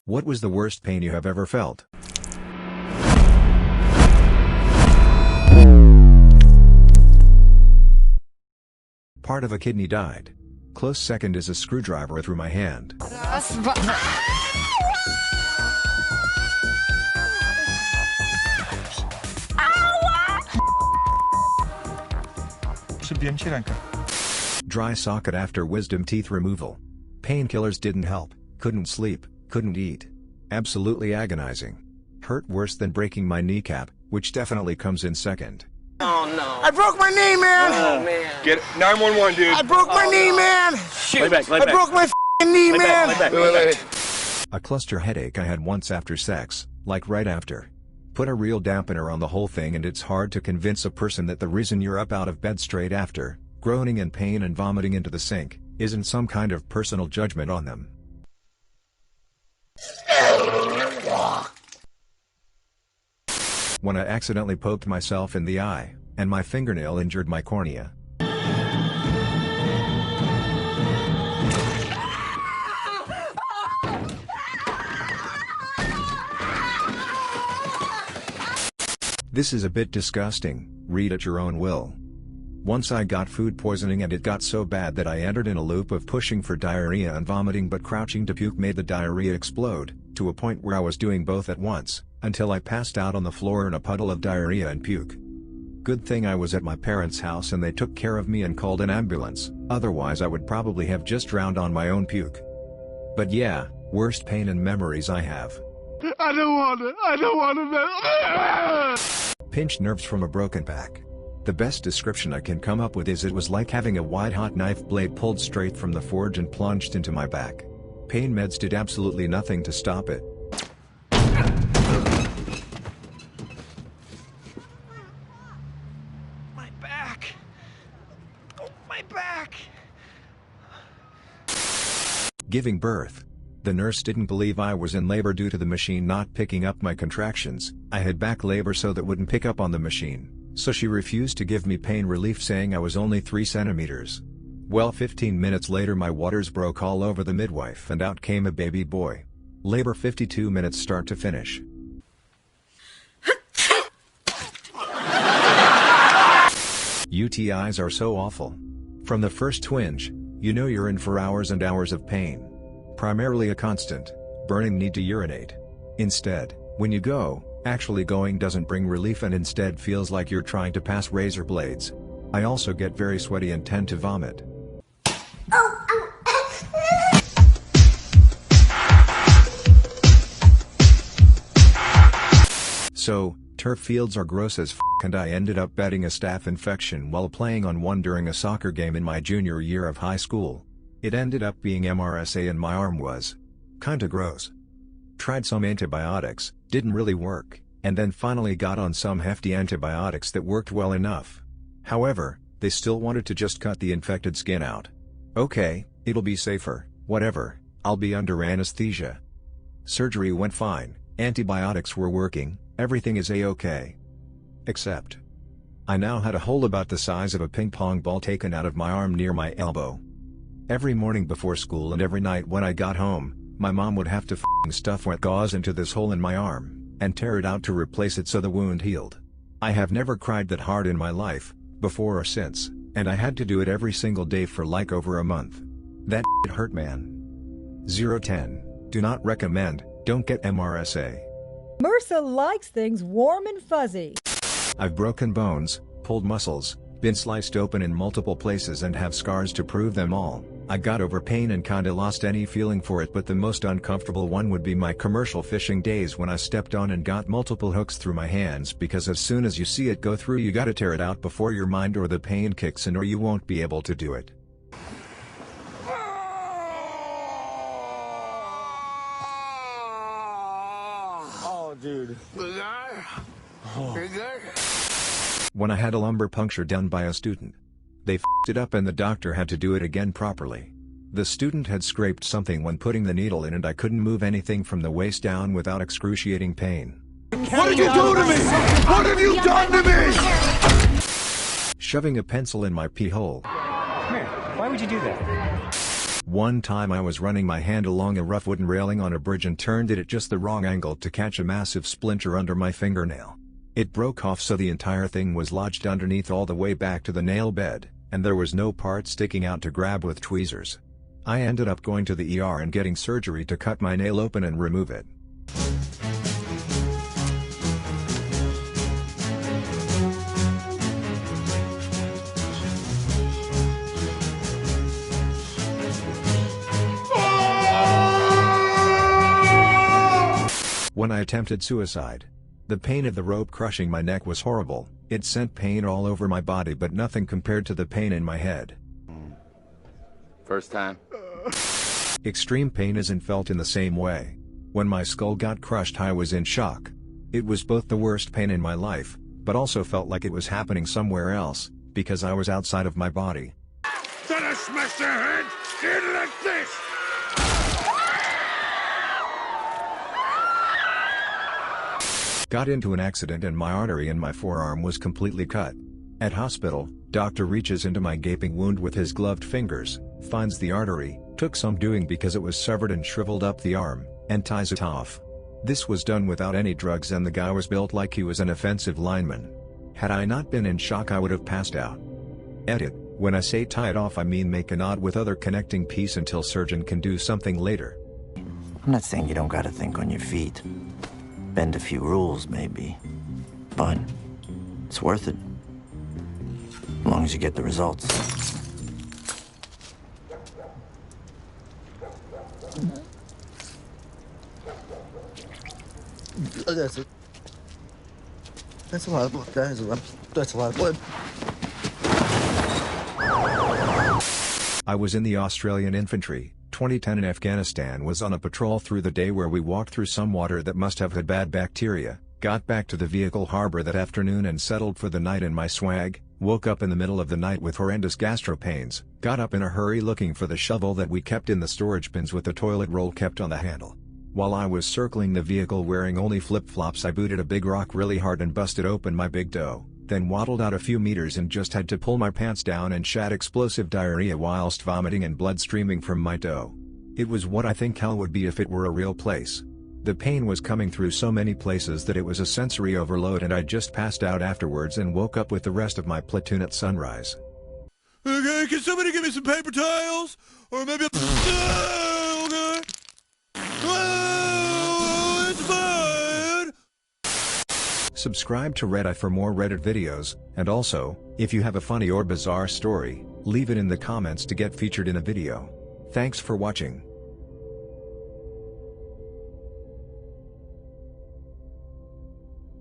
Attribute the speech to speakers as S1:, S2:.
S1: What was the worst pain you have ever felt? Part of a kidney died. Close second is a screwdriver through my hand. Dry socket after wisdom teeth removal. Painkillers didn't help, couldn't sleep, couldn't eat. Absolutely agonizing. Hurt worse than breaking my kneecap, which definitely comes in second.
S2: Oh no.
S3: I broke my knee, man!
S2: Oh man.
S4: Get 911, dude.
S3: I broke my knee, man!
S2: Shoot.
S4: Lay back.
S3: I broke my knee, man!
S4: Wait.
S1: A cluster headache I had once after sex, like right after. Put a real dampener on the whole thing, and it's hard to convince a person that the reason you're up out of bed straight after, groaning in pain and vomiting into the sink, isn't some kind of personal judgment on them. When I accidentally poked myself in the eye, and my fingernail injured my cornea. This is a bit disgusting, read at your own will. Once I got food poisoning, and it got so bad that I entered in a loop of pushing for diarrhea and vomiting, but crouching to puke made the diarrhea explode, to a point where I was doing both at once, until I passed out on the floor in a puddle of diarrhea and puke. Good thing I was at my parents' house and they took care of me and called an ambulance, otherwise I would probably have just drowned on my own puke. But yeah, worst pain and memories I have.
S3: I don't want to.
S1: Pinched nerves from a broken back. The best description I can come up with is it was like having a white-hot knife blade pulled straight from the forge and plunged into my back. Pain meds did absolutely nothing to stop it.
S3: My back! Oh, my back!
S1: Giving birth. The nurse didn't believe I was in labor due to the machine not picking up my contractions. I had back labor so that wouldn't pick up on the machine, so she refused to give me pain relief, saying I was only 3 centimeters. Well, 15 minutes later my waters broke all over the midwife and out came a baby boy. Labor 52 minutes start to finish. UTIs are so awful. From the first twinge, you know you're in for hours and hours of pain. Primarily a constant, burning need to urinate. Instead, when you go, actually going doesn't bring relief and instead feels like you're trying to pass razor blades. I also get very sweaty and tend to vomit. So, turf fields are gross as f***, and I ended up betting a staph infection while playing on one during a soccer game in my junior year of high school. It ended up being MRSA and my arm was kinda gross. Tried some antibiotics, didn't really work, and then finally got on some hefty antibiotics that worked well enough. However, they still wanted to just cut the infected skin out. Okay, it'll be safer, whatever, I'll be under anesthesia. Surgery went fine, antibiotics were working, everything is a-okay. Except, I now had a hole about the size of a ping pong ball taken out of my arm near my elbow. Every morning before school and every night when I got home, my mom would have to stuff wet gauze into this hole in my arm, and tear it out to replace it so the wound healed. I have never cried that hard in my life, before or since, and I had to do it every single day for like over a month. That hurt, man. 010. Do not recommend, don't get MRSA.
S5: MRSA likes things warm and fuzzy.
S1: I've broken bones, pulled muscles, been sliced open in multiple places and have scars to prove them all. I got over pain and kinda lost any feeling for it, but the most uncomfortable one would be my commercial fishing days when I stepped on and got multiple hooks through my hands, because as soon as you see it go through you gotta tear it out before your mind or the pain kicks in or you won't be able to do it.
S3: Oh, dude.
S1: When I had a lumbar puncture done by a student. They f***ed it up and the doctor had to do it again properly. The student had scraped something when putting the needle in and I couldn't move anything from the waist down without excruciating pain.
S3: What did you do to me? What have you done to me?
S1: Shoving a pencil in my pee hole.
S6: Come here. Why would you do that?
S1: One time I was running my hand along a rough wooden railing on a bridge and turned it at just the wrong angle to catch a massive splinter under my fingernail. It broke off, so the entire thing was lodged underneath all the way back to the nail bed, and there was no part sticking out to grab with tweezers. I ended up going to the ER and getting surgery to cut my nail open and remove it. When I attempted suicide, the pain of the rope crushing my neck was horrible. It sent pain all over my body, but nothing compared to the pain in my head.
S2: First time?
S1: Extreme pain isn't felt in the same way. When my skull got crushed, I was in shock. It was both the worst pain in my life, but also felt like it was happening somewhere else, because I was outside of my body.
S4: Then I smash their head in like this!
S1: Got into an accident and my artery in my forearm was completely cut. At hospital, doctor reaches into my gaping wound with his gloved fingers, finds the artery, took some doing because it was severed and shriveled up the arm, and ties it off. This was done without any drugs, and the guy was built like he was an offensive lineman. Had I not been in shock, I would have passed out. Edit: when I say tie it off, I mean make a knot with other connecting piece until surgeon can do something later.
S6: I'm not saying you don't gotta think on your feet. Bend a few rules, maybe. But it's worth it. As long as you get the results.
S7: That's it. That's a lot of blood. That's a lot of blood.
S1: I was in the Australian Infantry. 2010 in Afghanistan, was on a patrol through the day where we walked through some water that must have had bad bacteria, got back to the vehicle harbor that afternoon and settled for the night in my swag, woke up in the middle of the night with horrendous gastro pains, got up in a hurry looking for the shovel that we kept in the storage bins with the toilet roll kept on the handle. While I was circling the vehicle wearing only flip-flops, I booted a big rock really hard and busted open my big toe, then waddled out a few meters and just had to pull my pants down and shat explosive diarrhea whilst vomiting and blood streaming from my toe. It was what I think hell would be if it were a real place. The pain was coming through so many places that it was a sensory overload, and I just passed out afterwards and woke up with the rest of my platoon at sunrise.
S4: Okay, can somebody give me some paper towels? Or maybe a... okay. Oh, it's fine!
S1: Subscribe to Reddit for more Reddit videos, and also, if you have a funny or bizarre story, leave it in the comments to get featured in a video. Thanks for watching.